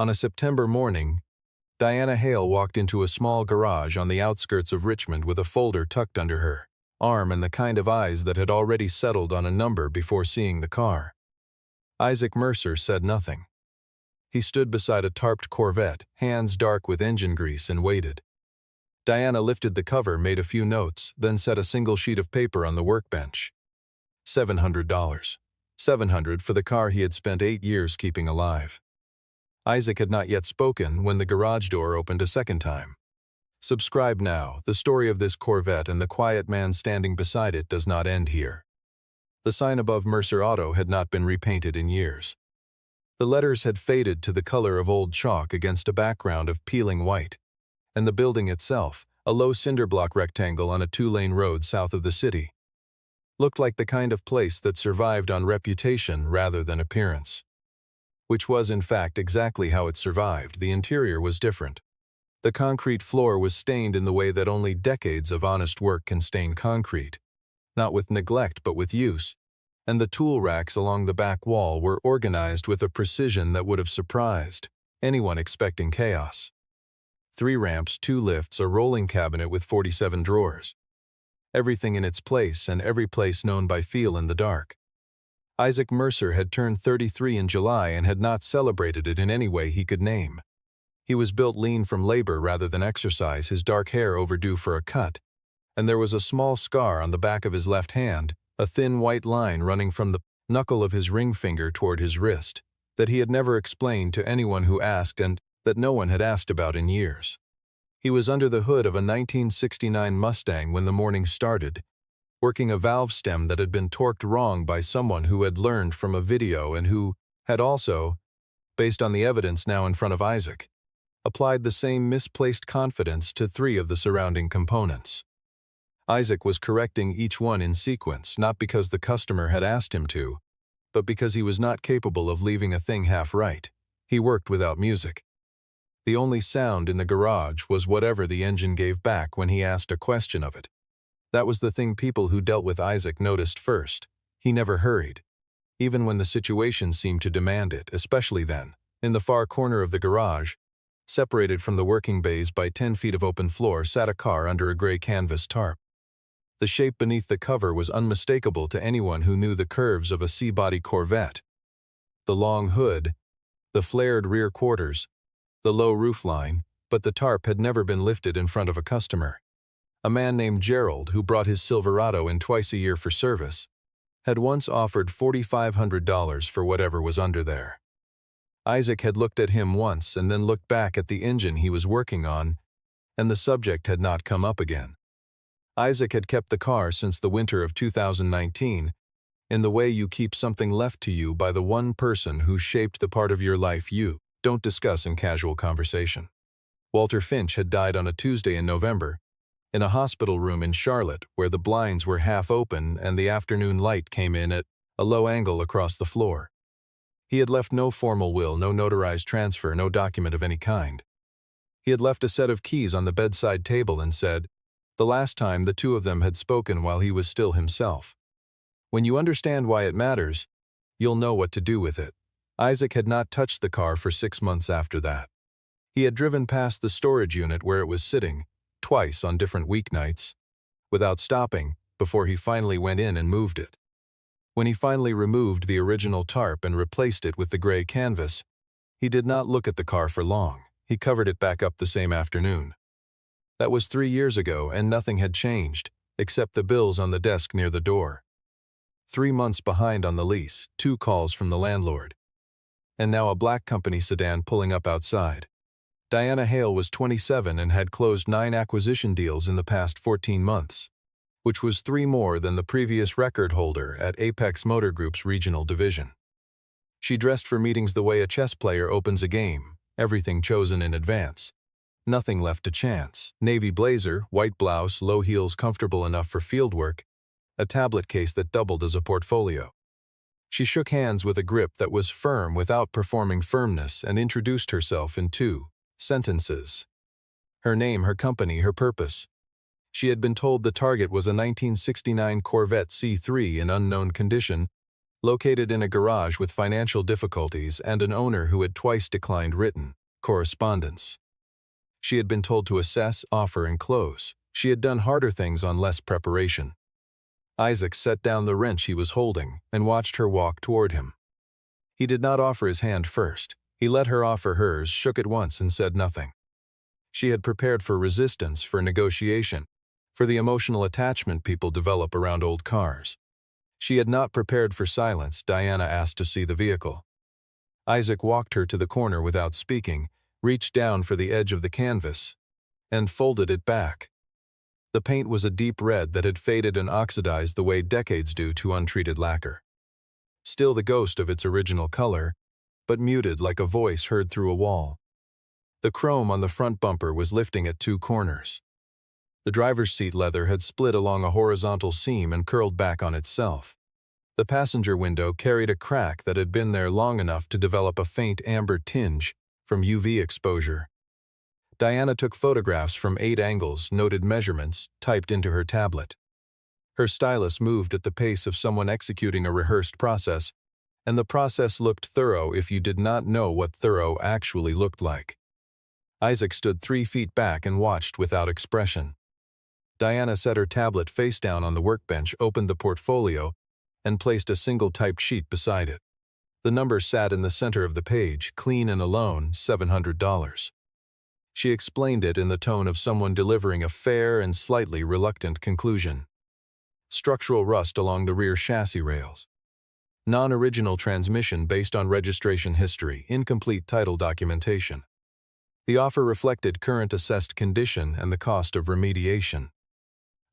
On a September morning, Diana Hale walked into a small garage on the outskirts of Richmond with a folder tucked under her arm and the kind of eyes that had already settled on a number before seeing the car. Isaac Mercer said nothing. He stood beside a tarped Corvette, hands dark with engine grease, and waited. Diana lifted the cover, made a few notes, then set a single sheet of paper on the workbench. $700. $700 for the car he had spent 8 years keeping alive. Isaac had not yet spoken when the garage door opened a second time. Subscribe now. The story of this Corvette and the quiet man standing beside it does not end here. The sign above Mercer Auto had not been repainted in years. The letters had faded to the color of old chalk against a background of peeling white, and the building itself, a low cinder-block rectangle on a 2-lane road south of the city, looked like the kind of place that survived on reputation rather than appearance. Which was, in fact, exactly how it survived. The interior was different. The concrete floor was stained in the way that only decades of honest work can stain concrete, not with neglect but with use, and the tool racks along the back wall were organized with a precision that would have surprised anyone expecting chaos. 3 ramps, 2 lifts, a rolling cabinet with 47 drawers. Everything in its place and every place known by feel in the dark. Isaac Mercer had turned 33 in July and had not celebrated it in any way he could name. He was built lean from labor rather than exercise, his dark hair overdue for a cut, and there was a small scar on the back of his left hand, a thin white line running from the knuckle of his ring finger toward his wrist, that he had never explained to anyone who asked and that no one had asked about in years. He was under the hood of a 1969 Mustang when the morning started, working a valve stem that had been torqued wrong by someone who had learned from a video and who had also, based on the evidence now in front of Isaac, applied the same misplaced confidence to 3 of the surrounding components. Isaac was correcting each one in sequence, not because the customer had asked him to, but because he was not capable of leaving a thing half right. He worked without music. The only sound in the garage was whatever the engine gave back when he asked a question of it. That was the thing people who dealt with Isaac noticed first. He never hurried, even when the situation seemed to demand it, especially then. In the far corner of the garage, separated from the working bays by 10 feet of open floor, sat a car under a gray canvas tarp. The shape beneath the cover was unmistakable to anyone who knew the curves of a C-body Corvette. The long hood, the flared rear quarters, the low roofline, but the tarp had never been lifted in front of a customer. A man named Gerald, who brought his Silverado in twice a year for service, had once offered $4,500 for whatever was under there. Isaac had looked at him once and then looked back at the engine he was working on, and the subject had not come up again. Isaac had kept the car since the winter of 2019, in the way you keep something left to you by the one person who shaped the part of your life you don't discuss in casual conversation. Walter Finch had died on a Tuesday in November, in a hospital room in Charlotte where the blinds were half open and the afternoon light came in at a low angle across the floor. He had left no formal will, no notarized transfer, no document of any kind. He had left a set of keys on the bedside table and said, the last time the 2 of them had spoken while he was still himself. When you understand why it matters, you'll know what to do with it. Isaac had not touched the car for 6 months after that. He had driven past the storage unit where it was sitting, twice on different weeknights, without stopping, before he finally went in and moved it. When he finally removed the original tarp and replaced it with the gray canvas, he did not look at the car for long. He covered it back up the same afternoon. That was 3 years ago, and nothing had changed, except the bills on the desk near the door. 3 months behind on the lease, 2 calls from the landlord. And now a black company sedan pulling up outside. Diana Hale was 27 and had closed 9 acquisition deals in the past 14 months, which was 3 more than the previous record holder at Apex Motor Group's regional division. She dressed for meetings the way a chess player opens a game, everything chosen in advance. Nothing left to chance. Navy blazer, white blouse, low heels comfortable enough for fieldwork, a tablet case that doubled as a portfolio. She shook hands with a grip that was firm without performing firmness and introduced herself in 2 sentences. Her name, her company, her purpose. She had been told the target was a 1969 Corvette C3 in unknown condition, located in a garage with financial difficulties and an owner who had twice declined written correspondence. She had been told to assess, offer, and close. She had done harder things on less preparation. Isaac set down the wrench he was holding and watched her walk toward him. He did not offer his hand first. He let her offer hers, shook it once, and said nothing. She had prepared for resistance, for negotiation, for the emotional attachment people develop around old cars. She had not prepared for silence. Diana asked to see the vehicle. Isaac walked her to the corner without speaking, reached down for the edge of the canvas, and folded it back. The paint was a deep red that had faded and oxidized the way decades do to untreated lacquer. Still the ghost of its original color, but muted like a voice heard through a wall. The chrome on the front bumper was lifting at two corners. The driver's seat leather had split along a horizontal seam and curled back on itself. The passenger window carried a crack that had been there long enough to develop a faint amber tinge from UV exposure. Diana took photographs from 8 angles, noted measurements, typed into her tablet. Her stylus moved at the pace of someone executing a rehearsed process, and the process looked thorough if you did not know what thorough actually looked like. Isaac stood 3 feet back and watched without expression. Diana set her tablet face down on the workbench, opened the portfolio, and placed a single typed sheet beside it. The number sat in the center of the page, clean and alone, $700. She explained it in the tone of someone delivering a fair and slightly reluctant conclusion. Structural rust along the rear chassis rails. Non-original transmission based on registration history, incomplete title documentation. The offer reflected current assessed condition and the cost of remediation.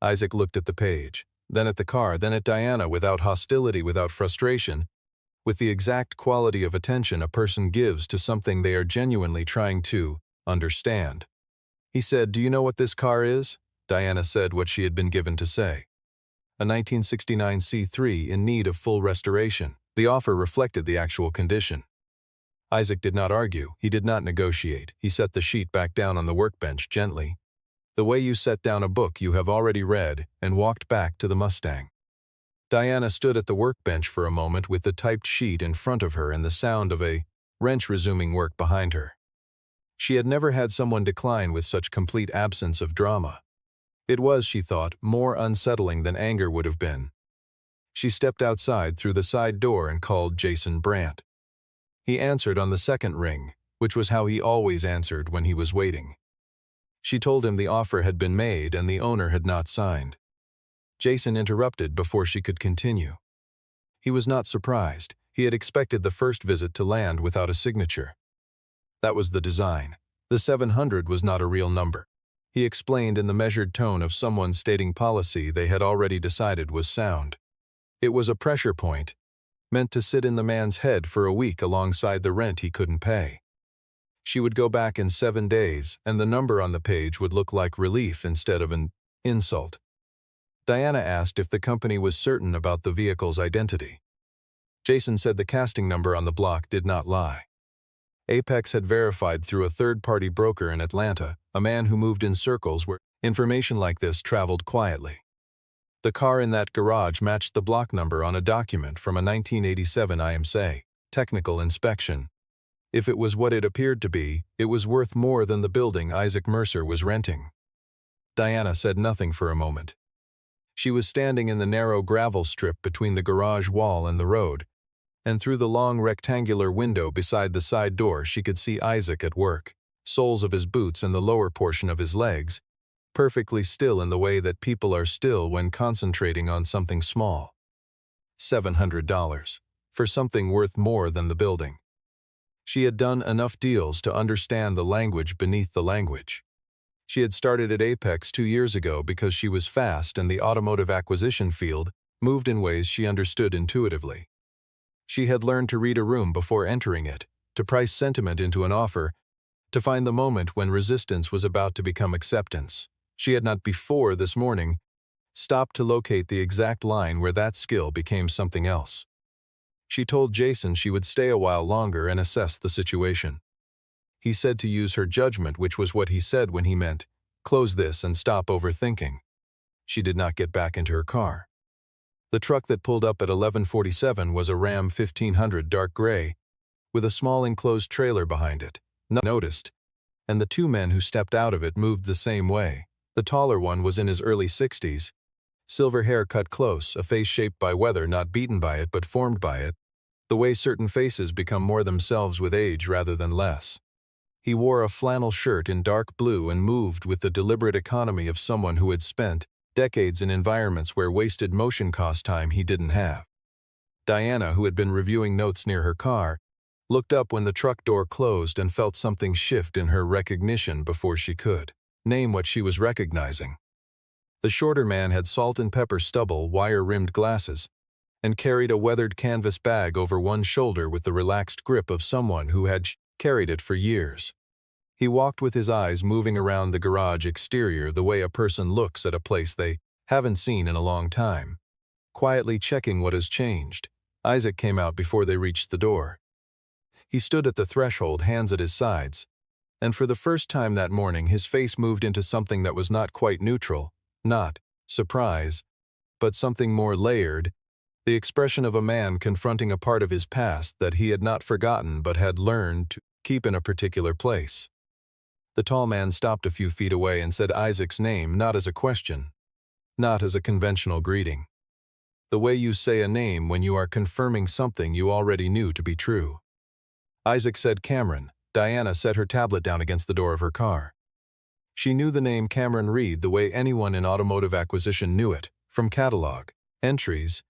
Isaac looked at the page, then at the car, then at Diana without hostility, without frustration, with the exact quality of attention a person gives to something they are genuinely trying to understand. He said, "Do you know what this car is?" Diana said what she had been given to say. A 1969 C3 in need of full restoration. The offer reflected the actual condition. Isaac did not argue. He did not negotiate. He set the sheet back down on the workbench gently, the way you set down a book you have already read, and walked back to the Mustang. Diana stood at the workbench for a moment with the typed sheet in front of her and the sound of a wrench resuming work behind her. She had never had someone decline with such complete absence of drama. It was, she thought, more unsettling than anger would have been. She stepped outside through the side door and called Jason Brandt. He answered on the second ring, which was how he always answered when he was waiting. She told him the offer had been made and the owner had not signed. Jason interrupted before she could continue. He was not surprised. He had expected the first visit to land without a signature. That was the design. The 700 was not a real number. He explained in the measured tone of someone stating policy they had already decided was sound. It was a pressure point, meant to sit in the man's head for a week alongside the rent he couldn't pay. She would go back in 7 days, and the number on the page would look like relief instead of an insult. Diana asked if the company was certain about the vehicle's identity. Jason said the casting number on the block did not lie. Apex had verified through a third-party broker in Atlanta, a man who moved in circles where information like this traveled quietly. The car in that garage matched the block number on a document from a 1987 IMSA technical inspection. If it was what it appeared to be, it was worth more than the building Isaac Mercer was renting. Diana said nothing for a moment. She was standing in the narrow gravel strip between the garage wall and the road, and through the long rectangular window beside the side door she could see Isaac at work, soles of his boots and the lower portion of his legs, perfectly still in the way that people are still when concentrating on something small. $700. For something worth more than the building. She had done enough deals to understand the language beneath the language. She had started at Apex 2 years ago because she was fast and the automotive acquisition field moved in ways she understood intuitively. She had learned to read a room before entering it, to price sentiment into an offer, to find the moment when resistance was about to become acceptance. She had not before this morning stopped to locate the exact line where that skill became something else. She told Jason she would stay a while longer and assess the situation. He said to use her judgment, which was what he said when he meant, close this and stop overthinking. She did not get back into her car. The truck that pulled up at 11:47 was a Ram 1500 dark gray, with a small enclosed trailer behind it. Noticed, and the two men who stepped out of it moved the same way. The taller one was in his early 60s, silver hair cut close, a face shaped by weather, not beaten by it but formed by it, the way certain faces become more themselves with age rather than less. He wore a flannel shirt in dark blue and moved with the deliberate economy of someone who had spent decades in environments where wasted motion cost time he didn't have. Diana, who had been reviewing notes near her car, looked up when the truck door closed and felt something shift in her recognition before she could name what she was recognizing. The shorter man had salt and pepper stubble, wire-rimmed glasses, and carried a weathered canvas bag over one shoulder with the relaxed grip of someone who had carried it for years. He walked with his eyes moving around the garage exterior the way a person looks at a place they haven't seen in a long time, quietly checking what has changed. Isaac came out before they reached the door. He stood at the threshold, hands at his sides, and for the first time that morning his face moved into something that was not quite neutral, not surprise, but something more layered, the expression of a man confronting a part of his past that he had not forgotten but had learned to keep in a particular place. The tall man stopped a few feet away and said Isaac's name, not as a question, not as a conventional greeting. The way you say a name when you are confirming something you already knew to be true. Isaac said Cameron. Diana set her tablet down against the door of her car. She knew the name Cameron Reed the way anyone in automotive acquisition knew it, from catalog entries,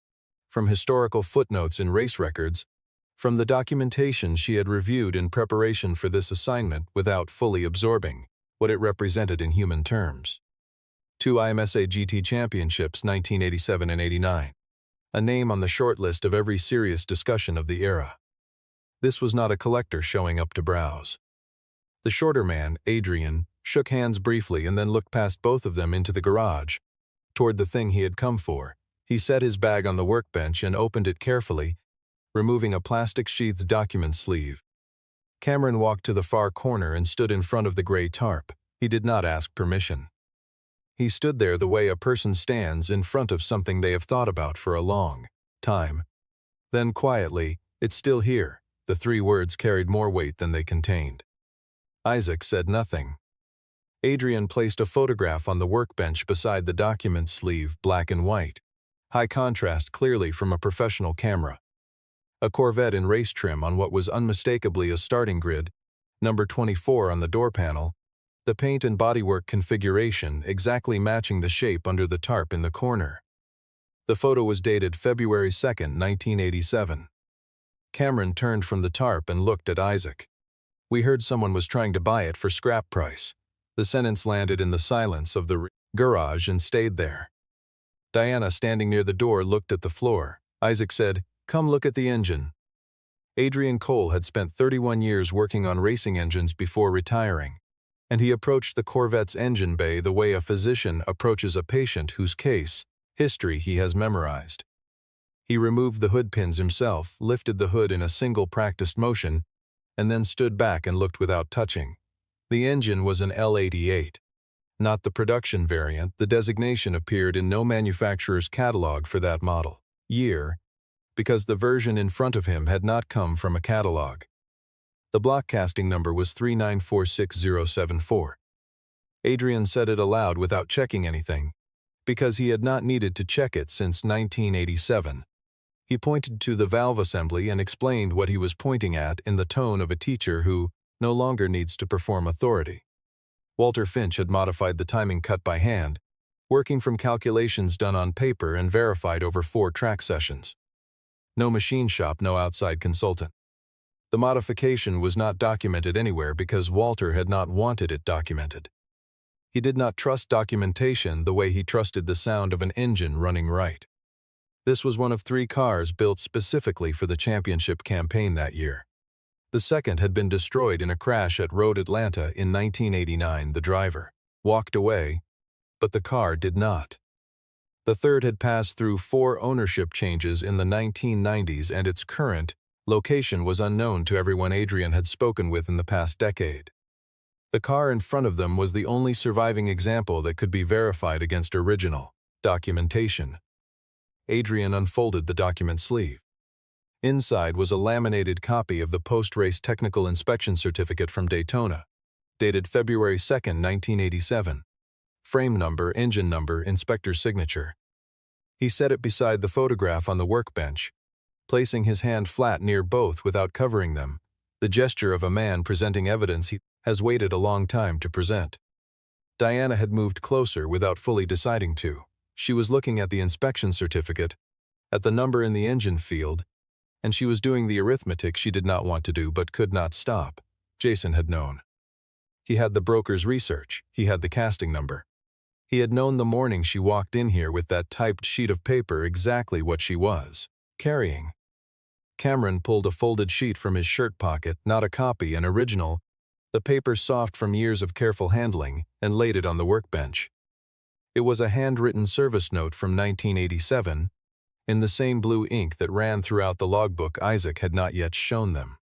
from historical footnotes in race records, from the documentation she had reviewed in preparation for this assignment without fully absorbing what it represented in human terms. 2 IMSA GT Championships 1987 and 89. A name on the short list of every serious discussion of the era. This was not a collector showing up to browse. The shorter man, Adrian, shook hands briefly and then looked past both of them into the garage, toward the thing he had come for. He set his bag on the workbench and opened it carefully, removing a plastic-sheathed document sleeve. Cameron walked to the far corner and stood in front of the gray tarp. He did not ask permission. He stood there the way a person stands in front of something they have thought about for a long time. Then quietly, "It's still here." The three words carried more weight than they contained. Isaac said nothing. Adrian placed a photograph on the workbench beside the document sleeve, black and white. High contrast, clearly from a professional camera. A Corvette in race trim on what was unmistakably a starting grid, number 24 on the door panel, the paint and bodywork configuration exactly matching the shape under the tarp in the corner. The photo was dated February 2, 1987. Cameron turned from the tarp and looked at Isaac. "We heard someone was trying to buy it for scrap price." The sentence landed in the silence of the garage and stayed there. Diana, standing near the door, looked at the floor. Isaac said, "Come look at the engine." Adrian Cole had spent 31 years working on racing engines before retiring, and he approached the Corvette's engine bay the way a physician approaches a patient whose history he has memorized. He removed the hood pins himself, lifted the hood in a single practiced motion, and then stood back and looked without touching. The engine was an L88. Not the production variant. The designation appeared in no manufacturer's catalog for that model year, because the version in front of him had not come from a catalog. The block casting number was 3946074. Adrian said it aloud without checking anything, because he had not needed to check it since 1987. He pointed to the valve assembly and explained what he was pointing at in the tone of a teacher who no longer needs to perform authority. Walter Finch had modified the timing cut by hand, working from calculations done on paper and verified over 4 track sessions. No machine shop, no outside consultant. The modification was not documented anywhere because Walter had not wanted it documented. He did not trust documentation the way he trusted the sound of an engine running right. This was one of 3 cars built specifically for the championship campaign that year. The second had been destroyed in a crash at Road Atlanta in 1989. The driver walked away, but the car did not. The third had passed through 4 ownership changes in the 1990s, and its current location was unknown to everyone Adrian had spoken with in the past decade. The car in front of them was the only surviving example that could be verified against original documentation. Adrian unfolded the document sleeve. Inside was a laminated copy of the post-race technical inspection certificate from Daytona, dated February 2, 1987. Frame number, engine number, inspector's signature. He set it beside the photograph on the workbench, placing his hand flat near both without covering them, the gesture of a man presenting evidence he has waited a long time to present. Diana had moved closer without fully deciding to. She was looking at the inspection certificate, at the number in the engine field, and she was doing the arithmetic she did not want to do but could not stop. Jason had known. He had the broker's research. He had the casting number. He had known the morning she walked in here with that typed sheet of paper exactly what she was carrying. Cameron pulled a folded sheet from his shirt pocket, not a copy, an original, the paper soft from years of careful handling, and laid it on the workbench. It was a handwritten service note from 1987, in the same blue ink that ran throughout the logbook Isaac had not yet shown them.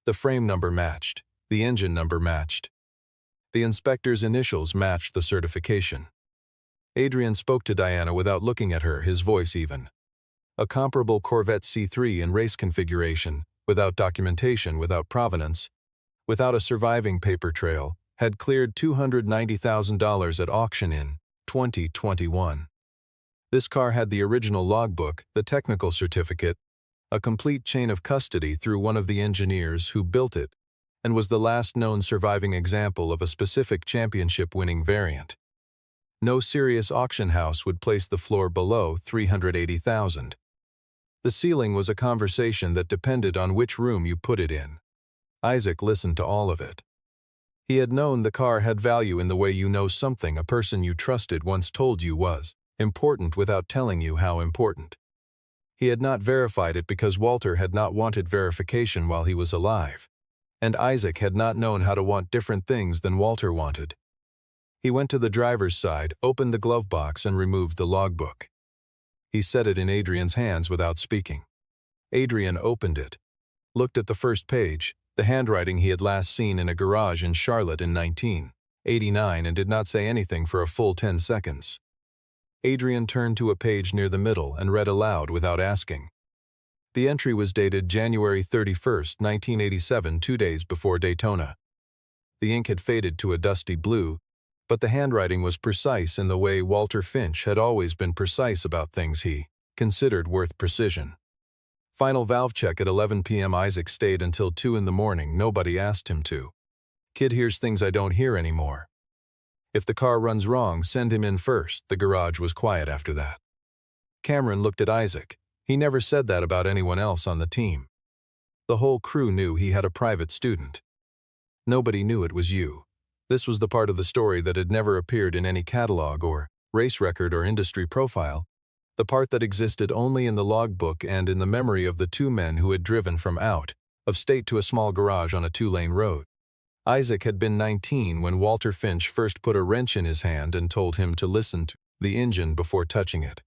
The frame number matched. The engine number matched. The inspector's initials matched the certification. Adrian spoke to Diana without looking at her, his voice even. A comparable Corvette C3 in race configuration, without documentation, without provenance, without a surviving paper trail, had cleared $290,000 at auction in 2021. This car had the original logbook, the technical certificate, a complete chain of custody through one of the engineers who built it, and was the last known surviving example of a specific championship-winning variant. No serious auction house would place the floor below $380,000. The ceiling was a conversation that depended on which room you put it in. Isaac listened to all of it. He had known the car had value in the way you know something a person you trusted once told you was important without telling you how important. He had not verified it because Walter had not wanted verification while he was alive, and Isaac had not known how to want different things than Walter wanted. He went to the driver's side, opened the glove box, and removed the logbook. He set it in Adrian's hands without speaking. Adrian opened it, looked at the first page, the handwriting he had last seen in a garage in Charlotte in 1989, and did not say anything for a full 10 seconds. Adrian turned to a page near the middle and read aloud without asking. The entry was dated January 31, 1987, 2 days before Daytona. The ink had faded to a dusty blue, but the handwriting was precise in the way Walter Finch had always been precise about things he considered worth precision. Final valve check at 11 p.m. Isaac stayed until 2 in the morning. Nobody asked him to. Kid hears things I don't hear anymore. If the car runs wrong, send him in first. The garage was quiet after that. Cameron looked at Isaac. He never said that about anyone else on the team. The whole crew knew he had a private student. Nobody knew it was you. This was the part of the story that had never appeared in any catalog or race record or industry profile, the part that existed only in the logbook and in the memory of the two men who had driven from out of state to a small garage on a 2-lane road. Isaac had been 19 when Walter Finch first put a wrench in his hand and told him to listen to the engine before touching it.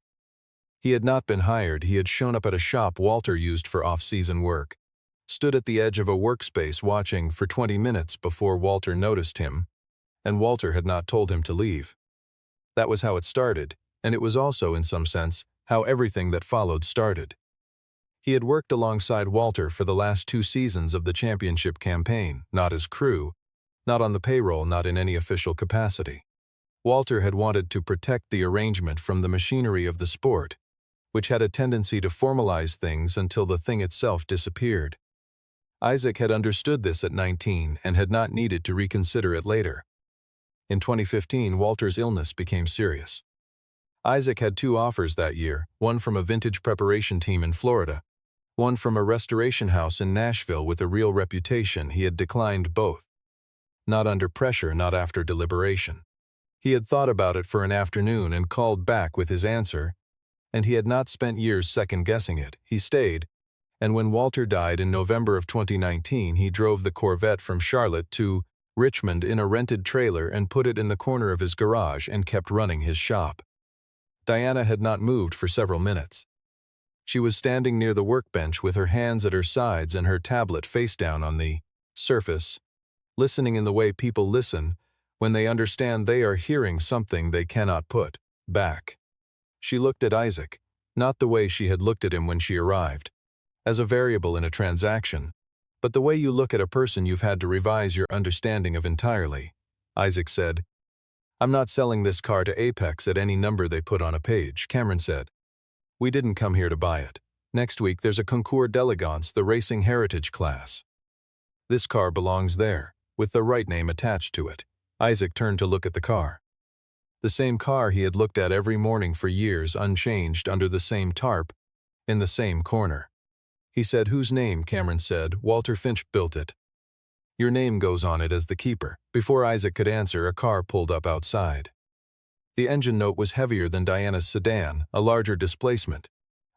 He had not been hired. He had shown up at a shop Walter used for off-season work, stood at the edge of a workspace watching for 20 minutes before Walter noticed him, and Walter had not told him to leave. That was how it started, and it was also, in some sense, how everything that followed started. He had worked alongside Walter for the last 2 seasons of the championship campaign, not as crew, not on the payroll, not in any official capacity. Walter had wanted to protect the arrangement from the machinery of the sport, which had a tendency to formalize things until the thing itself disappeared. Isaac had understood this at 19 and had not needed to reconsider it later. In 2015, Walter's illness became serious. Isaac had 2 offers that year, one from a vintage preparation team in Florida, one from a restoration house in Nashville with a real reputation. He had declined both. Not under pressure, not after deliberation. He had thought about it for an afternoon and called back with his answer, and he had not spent years second-guessing it. He stayed, and when Walter died in November of 2019, he drove the Corvette from Charlotte to Richmond in a rented trailer and put it in the corner of his garage and kept running his shop. Diana had not moved for several minutes. She was standing near the workbench with her hands at her sides and her tablet face down on the surface, listening in the way people listen when they understand they are hearing something they cannot put back. She looked at Isaac, Not the way she had looked at him when she arrived, as a variable in a transaction, but the way you look at a person you've had to revise your understanding of entirely. Isaac said. I'm not selling this car to Apex at any number they put on a page, Cameron said. We didn't come here to buy it. Next week there's a Concours d'Elegance, the racing heritage class. This car belongs there, with the right name attached to it. Isaac turned to look at the car. The same car he had looked at every morning for years, unchanged, under the same tarp, in the same corner. He said, whose name? Cameron said. Walter Finch built it. Your name goes on it as the keeper. Before Isaac could answer, a car pulled up outside. The engine note was heavier than Diana's sedan, a larger displacement,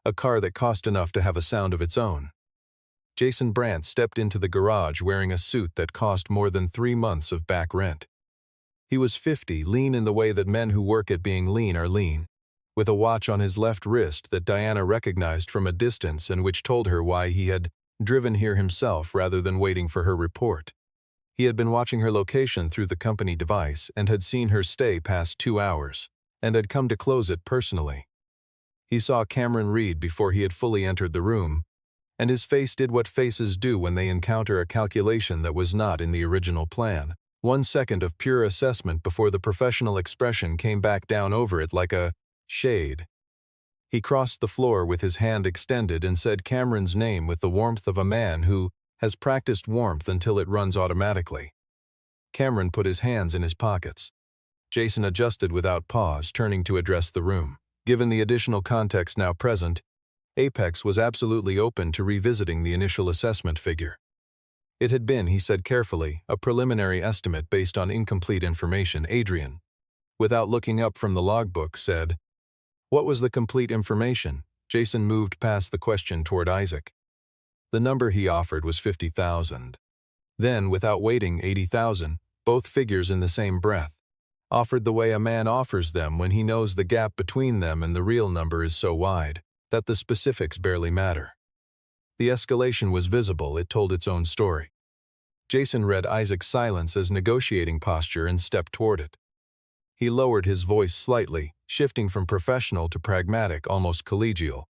a car that cost enough to have a sound of its own. Jason Brandt stepped into the garage wearing a suit that cost more than 3 months of back rent. He was 50, lean in the way that men who work at being lean are lean, with a watch on his left wrist that Diana recognized from a distance and which told her why he had driven here himself rather than waiting for her report. He had been watching her location through the company device and had seen her stay past 2 hours, and had come to close it personally. He saw Cameron read before he had fully entered the room, and his face did what faces do when they encounter a calculation that was not in the original plan. 1 second of pure assessment before the professional expression came back down over it like a shade. He crossed the floor with his hand extended and said Cameron's name with the warmth of a man who has practiced warmth until it runs automatically. Cameron put his hands in his pockets. Jason adjusted without pause, turning to address the room. Given the additional context now present, Apex was absolutely open to revisiting the initial assessment figure. It had been, he said carefully, a preliminary estimate based on incomplete information. Adrian, without looking up from the logbook, said, what was the complete information? Jason moved past the question toward Isaac. The number he offered was 50,000. Then, without waiting, 80,000, both figures in the same breath, offered the way a man offers them when he knows the gap between them and the real number is so wide that the specifics barely matter. The escalation was visible, it told its own story. Jason read Isaac's silence as negotiating posture and stepped toward it. He lowered his voice slightly, shifting from professional to pragmatic, almost collegial.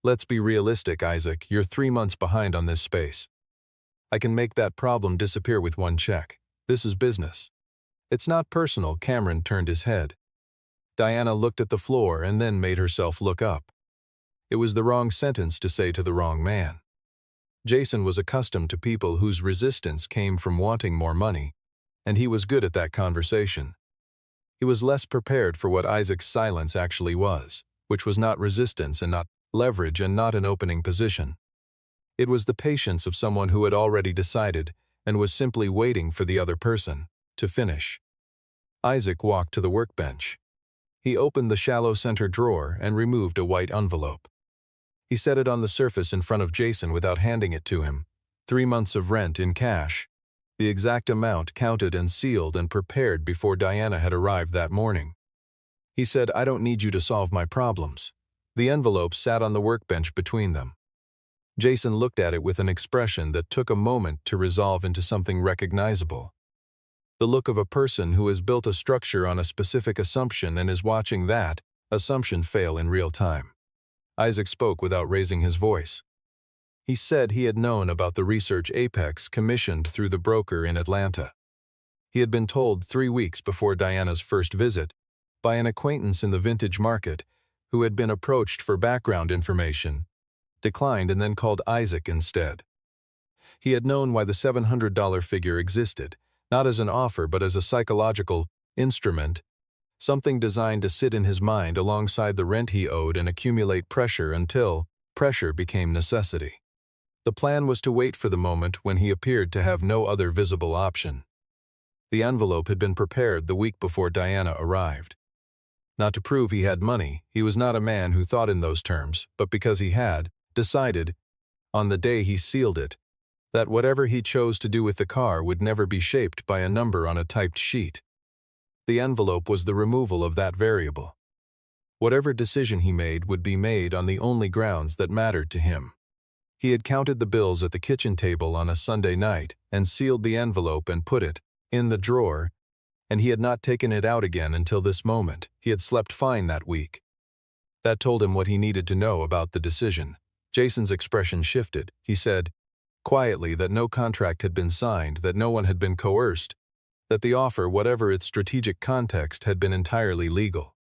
Let's be realistic, Isaac, you're 3 months behind on this space. I can make that problem disappear with 1 check. This is business. It's not personal. Cameron turned his head. Diana looked at the floor and then made herself look up. It was the wrong sentence to say to the wrong man. Jason was accustomed to people whose resistance came from wanting more money, and he was good at that conversation. He was less prepared for what Isaac's silence actually was, which was not resistance and not leverage and not an opening position. It was the patience of someone who had already decided and was simply waiting for the other person to finish. Isaac walked to the workbench. He opened the shallow center drawer and removed a white envelope. He set it on the surface in front of Jason without handing it to him. 3 months of rent in cash. The exact amount counted and sealed and prepared before Diana had arrived that morning. He said, I don't need you to solve my problems. The envelope sat on the workbench between them. Jason looked at it with an expression that took a moment to resolve into something recognizable. The look of a person who has built a structure on a specific assumption and is watching that assumption fail in real time. Isaac spoke without raising his voice. He said he had known about the research Apex commissioned through the broker in Atlanta. He had been told 3 weeks before Diana's first visit by an acquaintance in the vintage market who had been approached for background information, declined and then called Isaac instead. He had known why the $700 figure existed, not as an offer but as a psychological instrument, something designed to sit in his mind alongside the rent he owed and accumulate pressure until pressure became necessity. The plan was to wait for the moment when he appeared to have no other visible option. The envelope had been prepared the week before Diana arrived. Not to prove he had money, he was not a man who thought in those terms, but because he had decided, on the day he sealed it, that whatever he chose to do with the car would never be shaped by a number on a typed sheet. The envelope was the removal of that variable. Whatever decision he made would be made on the only grounds that mattered to him. He had counted the bills at the kitchen table on a Sunday night and sealed the envelope and put it in the drawer, and he had not taken it out again until this moment. He had slept fine that week. That told him what he needed to know about the decision. Jason's expression shifted. He said, quietly, that no contract had been signed, that no one had been coerced, that the offer, whatever its strategic context, had been entirely legal.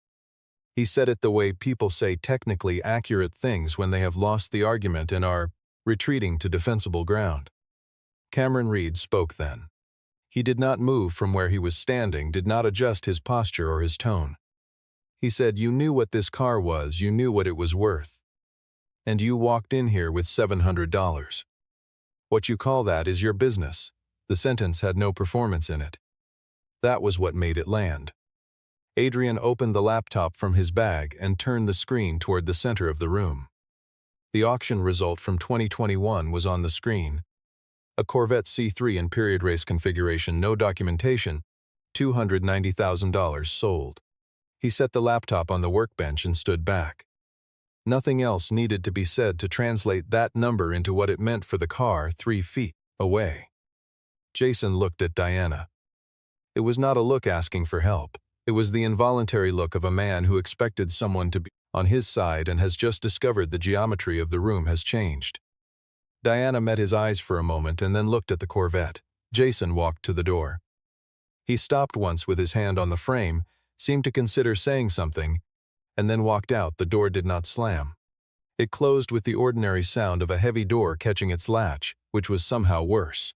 He said it the way people say technically accurate things when they have lost the argument and are retreating to defensible ground. Cameron Reed spoke then. He did not move from where he was standing, did not adjust his posture or his tone. He said, "You knew what this car was, you knew what it was worth. And you walked in here with $700. What you call that is your business." The sentence had no performance in it. That was what made it land. Adrian opened the laptop from his bag and turned the screen toward the center of the room. The auction result from 2021 was on the screen. A Corvette C3 in period race configuration, no documentation, $290,000 sold. He set the laptop on the workbench and stood back. Nothing else needed to be said to translate that number into what it meant for the car 3 feet away. Jason looked at Diana. It was not a look asking for help. It was the involuntary look of a man who expected someone to be on his side and has just discovered the geometry of the room has changed. Diana met his eyes for a moment and then looked at the Corvette. Jason walked to the door. He stopped once with his hand on the frame, seemed to consider saying something, and then walked out. The door did not slam. It closed with the ordinary sound of a heavy door catching its latch, which was somehow worse.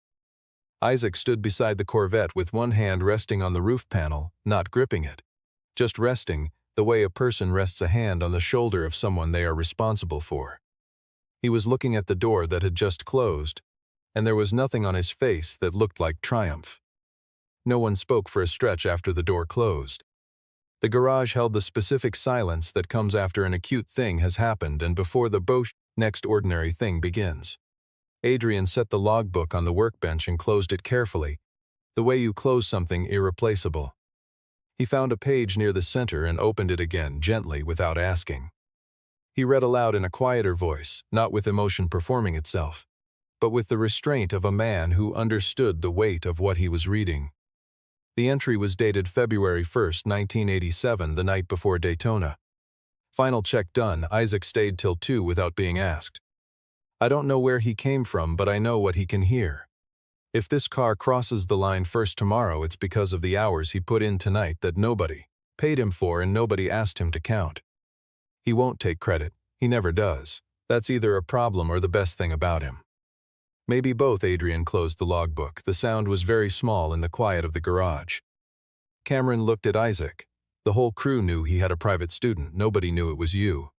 Isaac stood beside the Corvette with one hand resting on the roof panel, not gripping it. Just resting, the way a person rests a hand on the shoulder of someone they are responsible for. He was looking at the door that had just closed, and there was nothing on his face that looked like triumph. No one spoke for a stretch after the door closed. The garage held the specific silence that comes after an acute thing has happened and before the next ordinary thing begins. Adrian set the logbook on the workbench and closed it carefully, the way you close something irreplaceable. He found a page near the center and opened it again, gently, without asking. He read aloud in a quieter voice, not with emotion performing itself, but with the restraint of a man who understood the weight of what he was reading. The entry was dated February 1st, 1987, the night before Daytona. Final check done. Isaac stayed till 2 without being asked. "I don't know where he came from, but I know what he can hear. If this car crosses the line first tomorrow, it's because of the hours he put in tonight that nobody paid him for and nobody asked him to count. He won't take credit. He never does. That's either a problem or the best thing about him." Maybe both. Adrian closed the logbook. The sound was very small in the quiet of the garage. Cameron looked at Isaac. The whole crew knew he had a private student. Nobody knew it was you.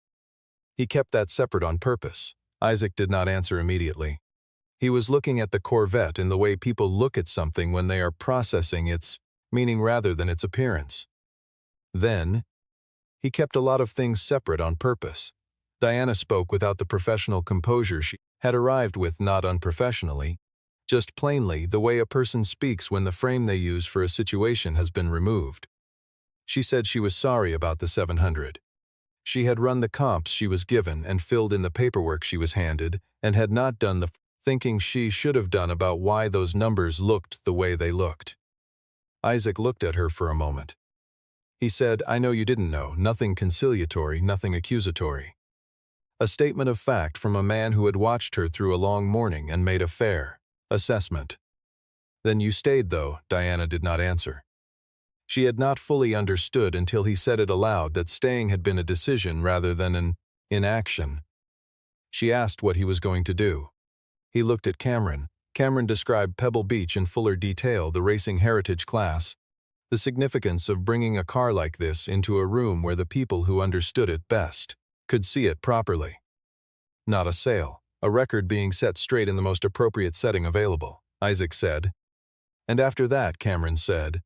He kept that separate on purpose. Isaac did not answer immediately. He was looking at the Corvette in the way people look at something when they are processing its meaning rather than its appearance. Then, he kept a lot of things separate on purpose. Diana spoke without the professional composure she had arrived with, not unprofessionally, just plainly the way a person speaks when the frame they use for a situation has been removed. She said she was sorry about the 700. She had run the comps she was given and filled in the paperwork she was handed, and had not done the thinking she should have done about why those numbers looked the way they looked. Isaac looked at her for a moment. He said, "I know you didn't know, nothing conciliatory, nothing accusatory. A statement of fact from a man who had watched her through a long morning and made a fair assessment." "Then you stayed, though?" Diana did not answer. She had not fully understood until he said it aloud that staying had been a decision rather than an inaction. She asked what he was going to do. He looked at Cameron. Cameron described Pebble Beach in fuller detail, the racing heritage class, the significance of bringing a car like this into a room where the people who understood it best could see it properly. Not a sale, a record being set straight in the most appropriate setting available, Isaac said. "And after that," Cameron said,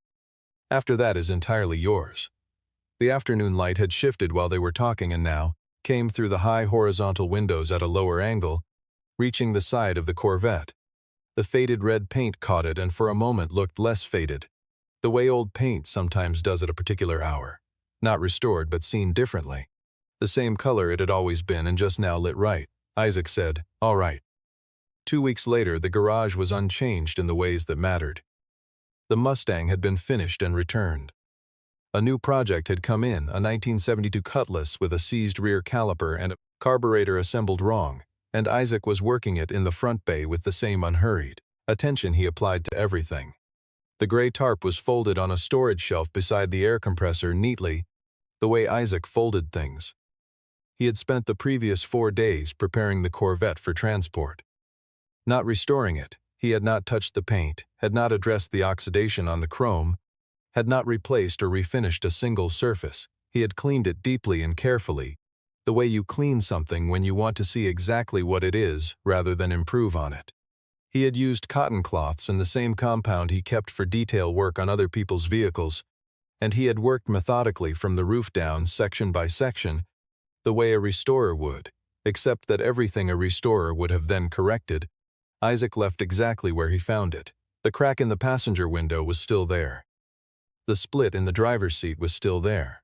"after that is entirely yours." The afternoon light had shifted while they were talking and now came through the high horizontal windows at a lower angle, reaching the side of the Corvette. The faded red paint caught it and for a moment looked less faded, the way old paint sometimes does at a particular hour, not restored but seen differently. The same color it had always been and just now lit right. Isaac said, "All right." 2 weeks later, the garage was unchanged in the ways that mattered. The Mustang had been finished and returned. A new project had come in, a 1972 Cutlass with a seized rear caliper and a carburetor assembled wrong, and Isaac was working it in the front bay with the same unhurried attention he applied to everything. The gray tarp was folded on a storage shelf beside the air compressor neatly, the way Isaac folded things. He had spent the previous 4 days preparing the Corvette for transport. Not restoring it, he had not touched the paint, had not addressed the oxidation on the chrome, had not replaced or refinished a single surface. He had cleaned it deeply and carefully, the way you clean something when you want to see exactly what it is rather than improve on it. He had used cotton cloths in the same compound he kept for detail work on other people's vehicles, and he had worked methodically from the roof down section by section, the way a restorer would, except that everything a restorer would have then corrected, Isaac left exactly where he found it. The crack in the passenger window was still there. The split in the driver's seat was still there.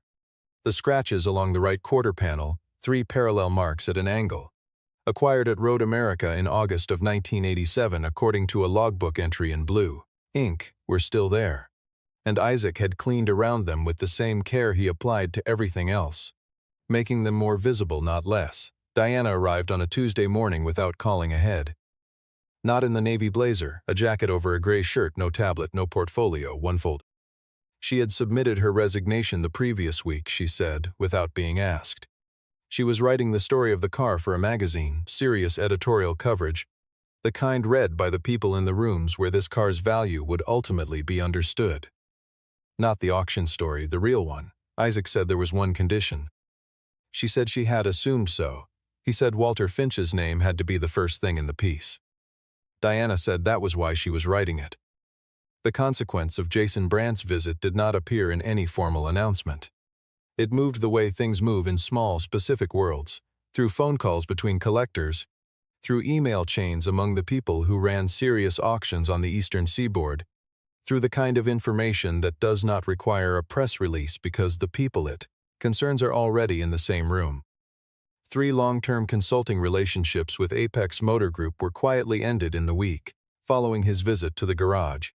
The scratches along the right quarter panel, 3 parallel marks at an angle, acquired at Road America in August of 1987 according to a logbook entry in blue ink, were still there, and Isaac had cleaned around them with the same care he applied to everything else, making them more visible, not less. Diana arrived on a Tuesday morning without calling ahead. Not in the navy blazer, a jacket over a gray shirt, no tablet, no portfolio, one fold. She had submitted her resignation the previous week, she said, without being asked. She was writing the story of the car for a magazine, serious editorial coverage, the kind read by the people in the rooms where this car's value would ultimately be understood. Not the auction story, the real one. Isaac said there was one condition. She said she had assumed so. He said Walter Finch's name had to be the first thing in the piece. Diana said that was why she was writing it. The consequence of Jason Brandt's visit did not appear in any formal announcement. It moved the way things move in small, specific worlds, through phone calls between collectors, through email chains among the people who ran serious auctions on the eastern seaboard, through the kind of information that does not require a press release because the people it concerns are already in the same room. 3 long-term consulting relationships with Apex Motor Group were quietly ended in the week following his visit to the garage.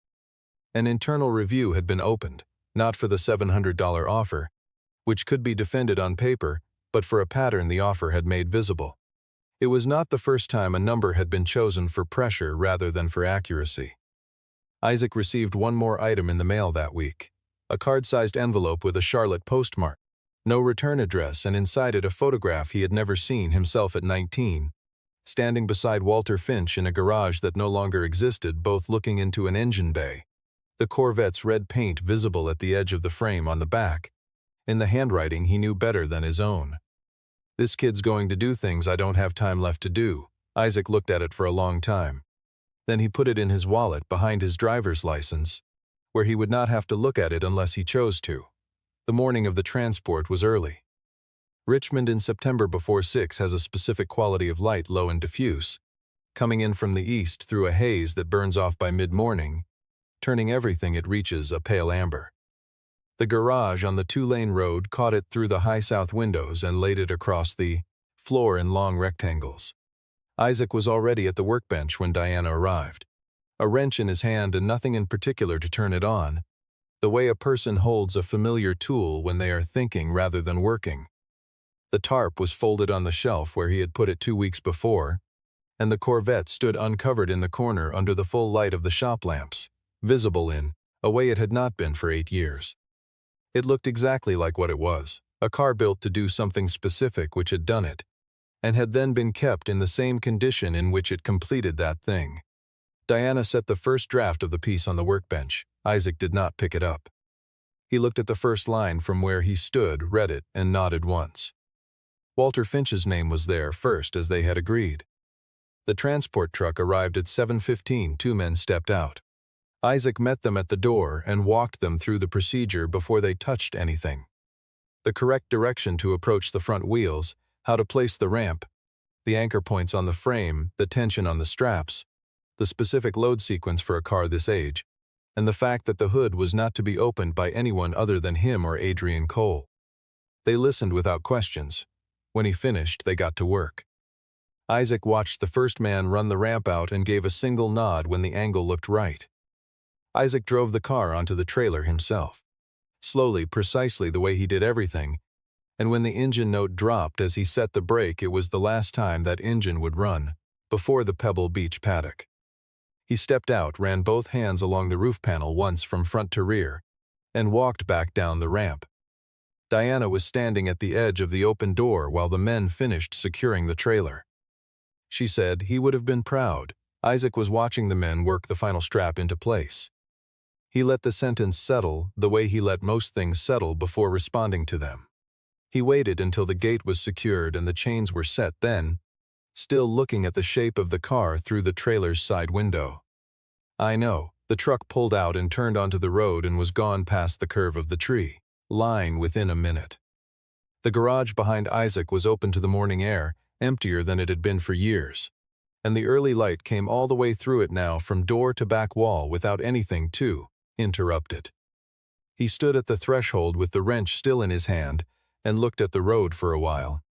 An internal review had been opened, not for the $700 offer, which could be defended on paper, but for a pattern the offer had made visible. It was not the first time a number had been chosen for pressure rather than for accuracy. Isaac received one more item in the mail that week, a card-sized envelope with a Charlotte postmark, no return address, and inside it a photograph he had never seen, himself at 19, standing beside Walter Finch in a garage that no longer existed, both looking into an engine bay, the Corvette's red paint visible at the edge of the frame on the back, in the handwriting he knew better than his own. "This kid's going to do things I don't have time left to do." Isaac looked at it for a long time. Then he put it in his wallet behind his driver's license, where he would not have to look at it unless he chose to. The morning of the transport was early. Richmond in September before 6 has a specific quality of light, low and diffuse, coming in from the east through a haze that burns off by mid-morning, turning everything it reaches a pale amber. The garage on the 2-lane road caught it through the high south windows and laid it across the floor in long rectangles. Isaac was already at the workbench when Diana arrived, a wrench in his hand and nothing in particular to turn it on, the way a person holds a familiar tool when they are thinking rather than working. The tarp was folded on the shelf where he had put it 2 weeks before, and the Corvette stood uncovered in the corner under the full light of the shop lamps, visible in a way it had not been for 8 years. It looked exactly like what it was, a car built to do something specific which had done it, and had then been kept in the same condition in which it completed that thing. Diana set the first draft of the piece on the workbench. Isaac did not pick it up. He looked at the first line from where he stood, read it, and nodded once. Walter Finch's name was there first, as they had agreed. The transport truck arrived at 7:15. 2 men stepped out. Isaac met them at the door and walked them through the procedure before they touched anything. The correct direction to approach the front wheels, how to place the ramp, the anchor points on the frame, the tension on the straps, the specific load sequence for a car this age, and the fact that the hood was not to be opened by anyone other than him or Adrian Cole. They listened without questions. When he finished, they got to work. Isaac watched the first man run the ramp out and gave a single nod when the angle looked right. Isaac drove the car onto the trailer himself. slowly, precisely the way he did everything, and when the engine note dropped as he set the brake, it was the last time that engine would run, before the Pebble Beach paddock. He stepped out, ran both hands along the roof panel once from front to rear, and walked back down the ramp. Diana was standing at the edge of the open door while the men finished securing the trailer. She said he would have been proud. Isaac was watching the men work the final strap into place. He let the sentence settle the way he let most things settle before responding to them. He waited until the gate was secured and the chains were set, then, still looking at the shape of the car through the trailer's side window. I know, the truck pulled out and turned onto the road and was gone past the curve of the tree line within a minute. The garage behind Isaac was open to the morning air, emptier than it had been for years, and the early light came all the way through it now from door to back wall without anything to interrupt it. He stood at the threshold with the wrench still in his hand and looked at the road for a while.